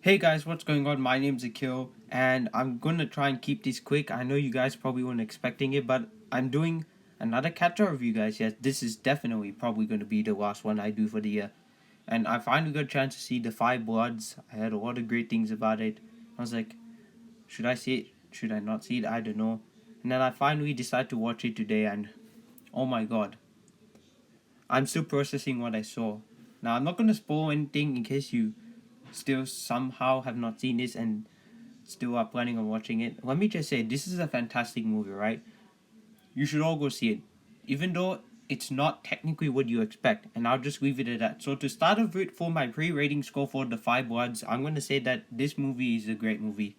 Hey guys, what's going on? My name's Akil, and I'm gonna try and keep this quick. I know you guys probably weren't expecting it, but I'm doing another catch-up review, guys. Yes, this is definitely probably gonna be the last one I do for the year. And I finally got a chance to see The Five Bloods. I heard a lot of great things about it. I was like, should I see it? Should I not see it? I don't know. And then I finally decided to watch it today, and oh my god, I'm still processing what I saw. Now, I'm not gonna spoil anything in case you still somehow have not seen this and still are planning on watching it. Let me just say, this is a fantastic movie, right? You should all go see it, even though it's not technically what you expect. And I'll just leave it at that. So to start off with, for my pre-rating score for The Five Bloods, I'm going to say that this movie is a great movie.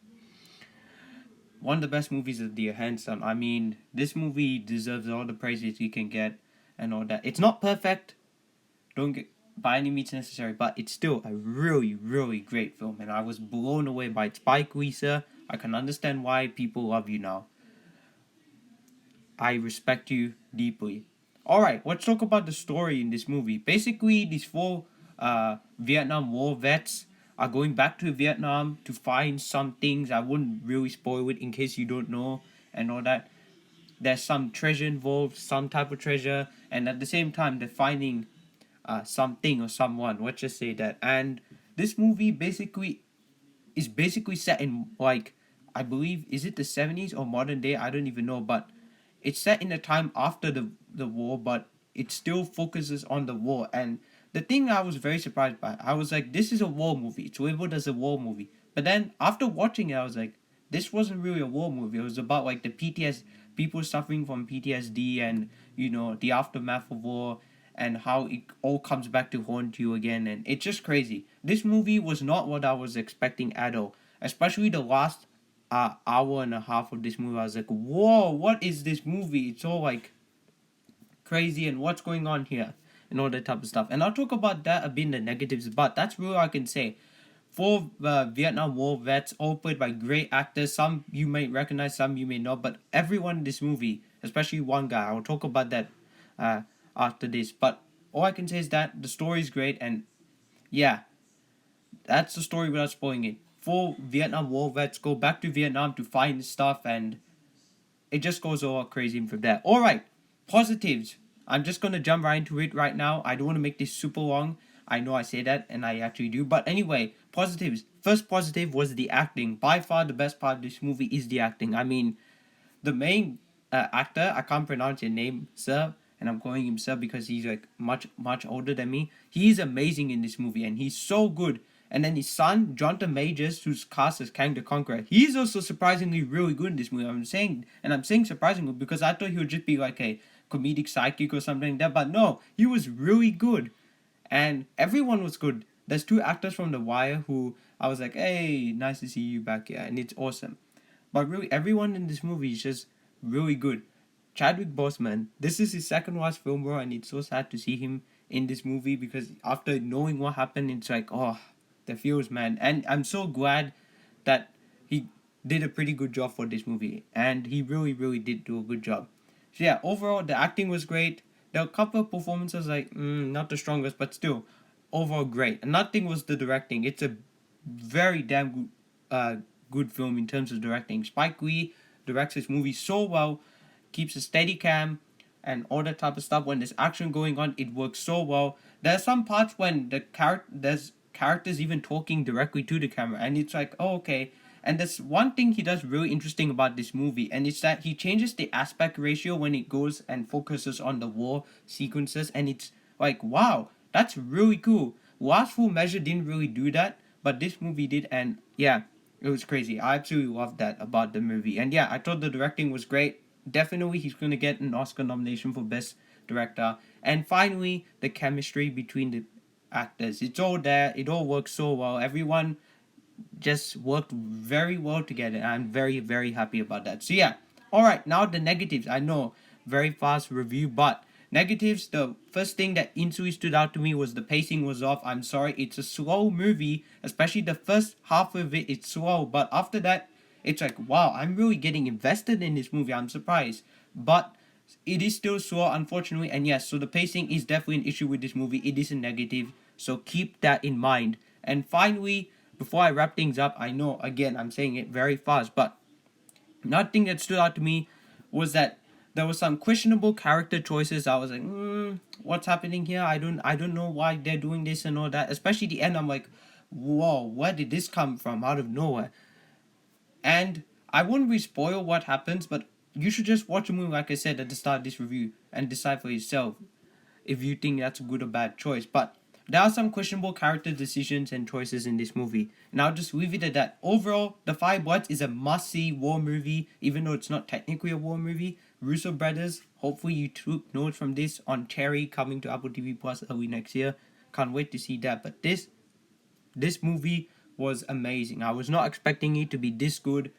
One of the best movies of the year, hands down. I mean, this movie deserves all the praises you can get and all that. It's not perfect, don't get by any means necessary, but it's still a really, really great film, and I was blown away by it. Spike Lee, sir. I can understand why people love you now. I respect you deeply. Alright, let's talk about the story in this movie. Basically, these four Vietnam War vets are going back to Vietnam to find some things. I wouldn't really spoil it in case you don't know and all that. There's some treasure involved, some type of treasure, and at the same time, they're finding something or someone. Let's just say that. And this movie basically set in, like, I believe, is it the 70s or modern day? I don't even know, but it's set in a time after the war, but it still focuses on the war. And the thing I was very surprised by, I was like, this is a war movie. It's labeled as a war movie. But then after watching it, I was like, this wasn't really a war movie. It was about like the PTS people suffering from PTSD and the aftermath of war and how it all comes back to haunt you again. And it's just crazy. This movie was not what I was expecting at all, especially the last hour and a half of this movie. I was like, whoa, what is this movie? It's all like crazy and what's going on here and all that type of stuff. And I'll talk about that a bit in the negatives, but that's really all I can say. Four Vietnam War vets, all played by great actors. Some you may recognize, some you may not, but everyone in this movie, especially one guy, I'll talk about that uh, after this. But all I can say is that the story is great, and yeah, that's the story without spoiling it. Four Vietnam War vets go back to Vietnam to find stuff, and it just goes all crazy from there. All right, positives. I'm just gonna jump right into it right now. I don't want to make this super long. I know I say that, and I actually do. But anyway, positives. First positive was the acting. By far, the best part of this movie is the acting. I mean, the main actor, I can't pronounce your name, sir, and I'm calling him sir because he's like much older than me. He's amazing in this movie, and he's so good. And then his son, Jonathan Majors, who's cast as Kang the Conqueror, he's also surprisingly really good in this movie. I'm saying surprisingly because I thought he would just be like a comedic sidekick or something like that, but no, he was really good, and everyone was good. There's two actors from The Wire who I was like, hey, nice to see you back here, and it's awesome. But really, everyone in this movie is just really good. Chadwick Boseman, this is his second last film role, and it's so sad to see him in this movie because after knowing what happened, it's like, oh, the feels, man. And I'm so glad that he did a pretty good job for this movie, and he really, really did do a good job. So yeah, overall, the acting was great. There were a couple of performances like not the strongest, but still, overall great. Another thing was the directing. It's a very damn good film in terms of directing. Spike Lee directs his movie so well, keeps a steady cam, and all that type of stuff. When there's action going on, it works so well. There's some parts when there's characters even talking directly to the camera, and it's like, oh, okay. And there's one thing he does really interesting about this movie, and it's that he changes the aspect ratio when it goes and focuses on the war sequences, and it's like, wow, that's really cool. Last Full Measure didn't really do that, but this movie did, and yeah, it was crazy. I absolutely loved that about the movie. And yeah, I thought the directing was great. Definitely he's gonna get an Oscar nomination for Best Director. And finally, the chemistry between the actors. It's all there, it all works so well. Everyone just worked very well together. I'm very, very happy about that. So yeah. Alright, now the negatives. I know, very fast review, but negatives, the first thing that instantly stood out to me was the pacing was off. I'm sorry, it's a slow movie, especially the first half of it, it's slow, but after that, it's like, wow, I'm really getting invested in this movie. I'm surprised. But it is still slow, unfortunately, and yes, so the pacing is definitely an issue with this movie. It is a negative, so keep that in mind. And finally, before I wrap things up, I know again I'm saying it very fast, but another thing that stood out to me was that there was some questionable character choices. I was like, what's happening here? I don't know why they're doing this and all that. Especially the end, I'm like, whoa, where did this come from out of nowhere? And I won't really spoil what happens, but you should just watch the movie, like I said at the start of this review, and decide for yourself if you think that's a good or bad choice. But there are some questionable character decisions and choices in this movie, and I'll just leave it at that. Overall, The Five Bloods is a must-see war movie, even though it's not technically a war movie. Russo brothers, hopefully you took notes from this on Cherry coming to Apple TV Plus early next year. Can't wait to see that. But this movie was amazing. I was not expecting it to be this good.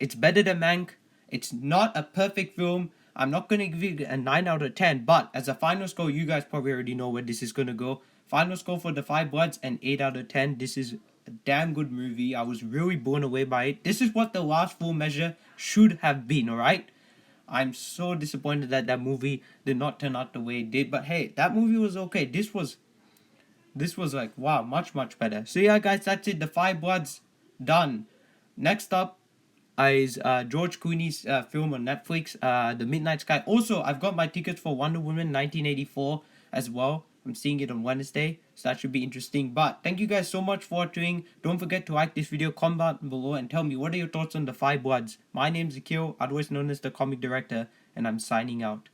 It's better than Mank. It's not a perfect film. I'm not gonna give it a 9 out of 10, but as a final score, you guys probably already know where this is gonna go. Final score for The Five Bloods, an 8 out of 10. This is a damn good movie. I was really blown away by it. This is what The Last Full Measure should have been, alright? I'm so disappointed that that movie did not turn out the way it did, but hey, that movie was okay. This was like, wow, much better. So yeah, guys, that's it. The Five Bloods done. Next up is George Clooney's film on Netflix, The Midnight Sky. Also, I've got my tickets for Wonder Woman 1984 as well. I'm seeing it on Wednesday, so that should be interesting. But thank you guys so much for watching. Don't forget to like this video, comment below, and tell me what are your thoughts on The Five Bloods. My name's Akil, otherwise known as the Comic Director, and I'm signing out.